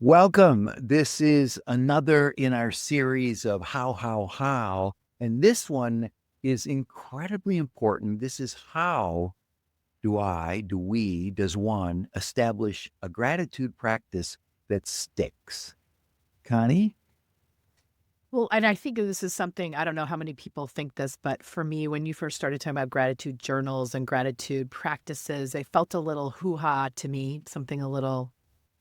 Welcome. This is another in our series of how. And this one is incredibly important. This is how does one establish a gratitude practice that sticks? Connie? Well, and I think this is something, I don't know how many people think this, but for me, when you first started talking about gratitude journals and gratitude practices, they felt a little hoo-ha to me, something a little,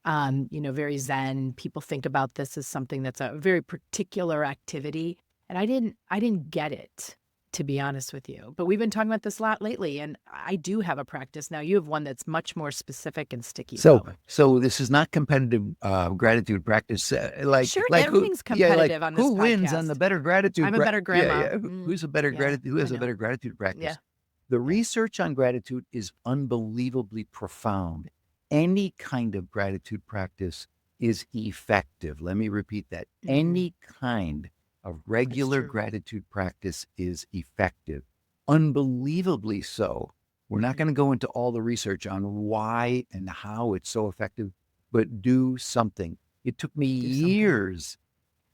very zen. People think about this as something that's a very particular activity. And I didn't get it, to be honest with you. But we've been talking about this a lot lately, and I do have a practice. Now you have one that's much more specific and sticky, So, though. so this is not competitive gratitude practice. Sure, Like who? everything's Yeah, like competitive on this who wins on the podcast. better gratitude? I'm a better Yeah, grandma. yeah. Who's a better Yeah, gratitude? Who I has a know. better gratitude Yeah, practice? The yeah. research on gratitude is unbelievably profound. Any kind of gratitude practice is effective. Let me repeat that. Mhm. Any kind of That's regular true. gratitude practice is effective. Unbelievably so. We're not Mhm. going to go into all the research on why and how it's so effective, but do something. It took me Do something. years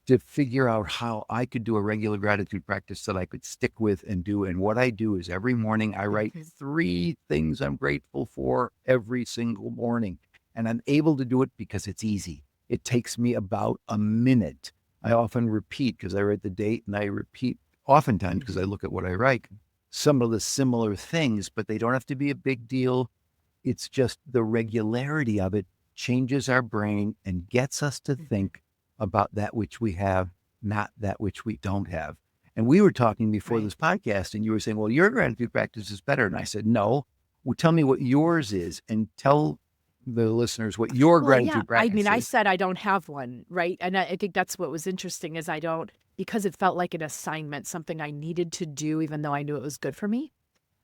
to figure out how I could do a regular gratitude practice that I could stick with and do. And what I do is every morning I write Mhm. 3 things I'm grateful for every single morning. And I'm able to do it because it's easy. It takes me about a minute. I often repeat because I write the date and I repeat oftentimes because I Mhm. look at what I write, some of the similar things, but they don't have to be a big deal. It's just the regularity of it changes our brain and gets us to Mhm. think about that which we have, not that which we don't have. And we were talking before Right. this podcast, and you were saying, well, your gratitude practice is better. And I said, no. Well, tell me what yours is and tell the listeners what your Well, yeah, gratitude I mean, practice I is. said I don't have one, right? And I think that's what was interesting is I don't because it felt like an assignment, something I needed to do even though I knew it was good for me.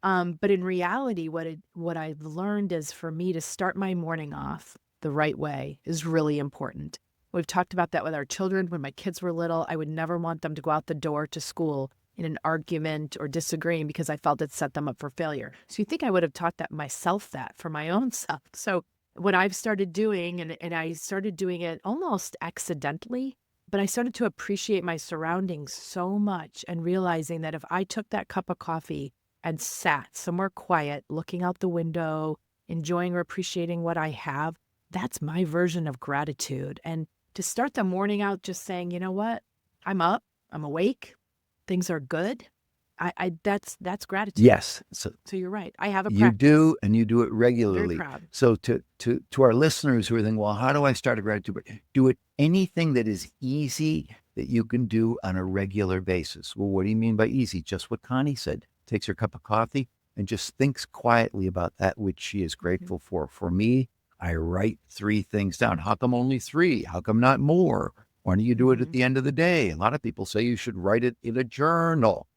But in reality, what I've learned is for me to start my morning off the right way is really important. We've talked about that with our children. When my kids were little, I would never want them to go out the door to school in an argument or disagreeing because I felt it set them up for failure. So you think I would have taught that myself that for my own self. So what I've started doing, and I started doing it almost accidentally, but I started to appreciate my surroundings so much and realizing that if I took that cup of coffee and sat somewhere quiet, looking out the window, enjoying or appreciating what I have, that's my version of gratitude. And to start the morning out just saying, you know what? I'm up, I'm awake, things are good. That's gratitude. Yes. So So you're right. I have a you practice. do, and you do it I'm very regularly. proud. So to our listeners who are thinking, well, how do I start a gratitude? Do it anything that is easy that you can do on a regular basis. Well, what do you mean by easy? Just what Connie said. Takes her cup of coffee and just thinks quietly about that which she is Mhm. grateful for. For me, I write 3 things down. How come only three? How come not more? Why don't you do it at Mhm. the end of the day? A lot of people say you should write it in a journal.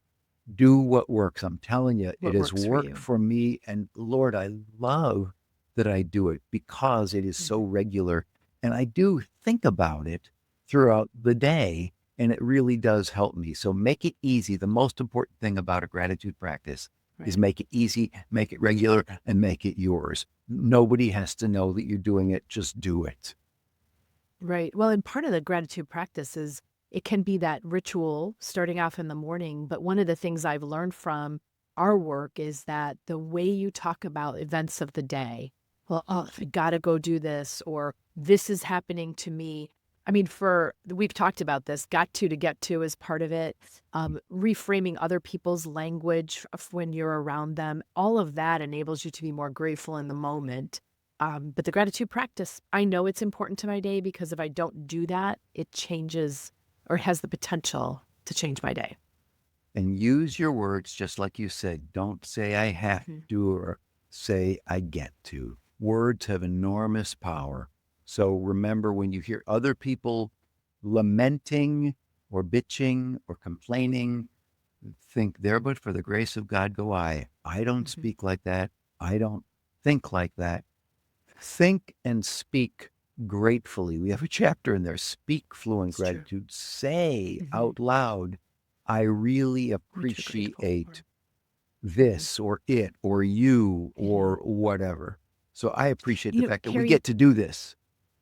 Do what works. I'm telling you, it What has works for worked you? for me. And Lord, I love that I do it because it is so Mhm. regular. And I do think about it throughout the day. And it really does help me. So make it easy. The most important thing about a gratitude practice is Right. make it easy, make it regular, and make it yours. Nobody has to know that you're doing it. Just do it. Right. Well, and part of the gratitude practice is it can be that ritual starting off in the morning. But one of the things I've learned from our work is that the way you talk about events of the day, well, oh, I gotta go do this, or this is happening to me. I mean, we've talked about this, got to get to is part of it. Reframing other people's language when you're around them, all of that enables you to be more grateful in the moment but the gratitude practice, I know it's important to my day because if I don't do that, it changes or has the potential to change my day. And use your words just like you said. Don't say I have Mhm. to or say I get to. Words have enormous power. So remember when you hear other people lamenting or bitching or complaining, think there but for the grace of God go I. I don't Mhm. speak like that. I don't think like that. Think and speak gratefully. We have a chapter in there. Speak fluent It's true. gratitude. Say Mhm. out loud, I really What you're grateful appreciate for. Mhm. this or it or you Mhm. or whatever. So I appreciate the You know, fact that we Carrie, get to do this.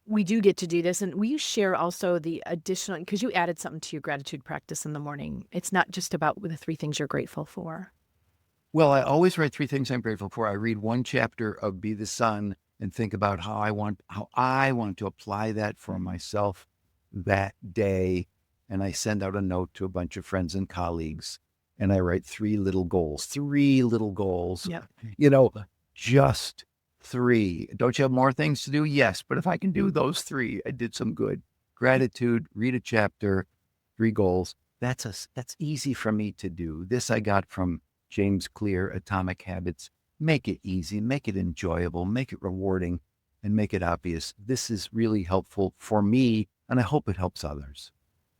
we do get to do this. And will you share also the additional, because you added something to your gratitude practice in the morning. It's not just about the 3 things you're grateful for. Well, I always write 3 things I'm grateful for. I read one chapter of Be the Sun and think about how I want to apply that for myself that day. And I send out a note to a bunch of friends and colleagues, and I write 3 little goals. 3 little goals. Yeah. You know, just 3. Don't you have more things to do? Yes, but if I can do those 3, I did some good. Gratitude, read a chapter, 3 goals. That's easy for me to do. This I got from James Clear, Atomic Habits. Make it easy, make it enjoyable, make it rewarding, and make it obvious. This is really helpful for me, and I hope it helps others.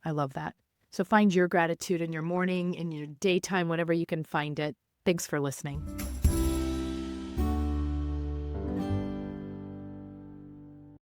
I love that. So find your gratitude in your morning, in your daytime, whenever you can find it. Thanks for listening.